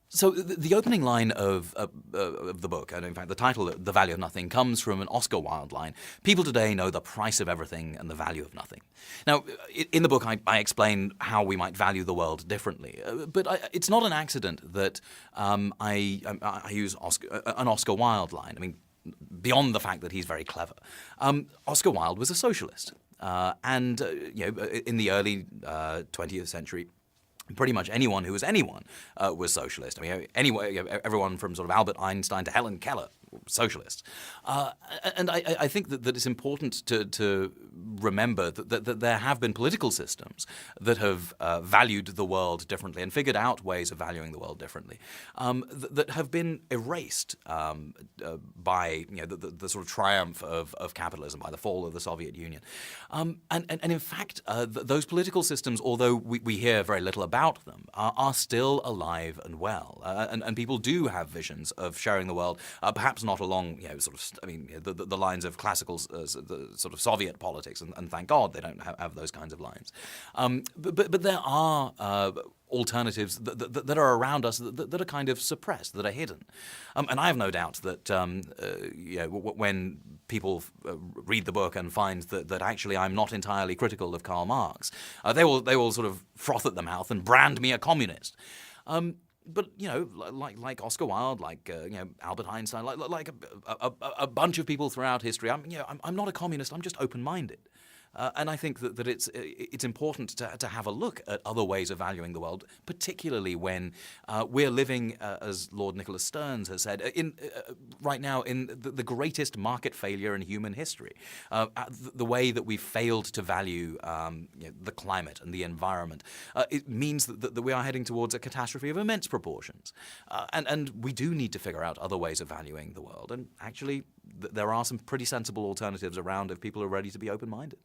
So the opening line of the book, and in fact the title, The Value of Nothing, comes from an Oscar Wilde line. People today know the price of everything and the value of nothing. Now, in the book I explain how we might value the world differently, but it's not an accident that I use an Oscar Wilde line. I mean, beyond the fact that he's very clever, Oscar Wilde was a socialist. And in the early 20th century, pretty much anyone who was anyone was socialist. I mean, everyone from sort of Albert Einstein to Helen Keller, socialists. And I think that it's important to remember that there have been political systems that have valued the world differently and figured out ways of valuing the world differently that have been erased by the sort of triumph of capitalism, by the fall of the Soviet Union. And in fact, those political systems, although we hear very little about them, are still alive and well. And people do have visions of sharing the world, perhaps not along the lines of classical the sort of Soviet politics, and thank God they don't have those kinds of lines. But there are alternatives that are around us that are kind of suppressed, that are hidden. And I have no doubt that when people read the book and find that actually I'm not entirely critical of Karl Marx, they will sort of froth at the mouth and brand me a communist. But like Oscar Wilde, like Albert Einstein, like a bunch of people throughout history, I'm not a communist. I'm just open-minded. And I think that it's important to have a look at other ways of valuing the world, particularly when we're living, as Lord Nicholas Stearns has said, right now in the greatest market failure in human history. The way that we've failed to value the climate and the environment, it means that we are heading towards a catastrophe of immense proportions. And we do need to figure out other ways of valuing the world. And actually, there are some pretty sensible alternatives around if people are ready to be open-minded.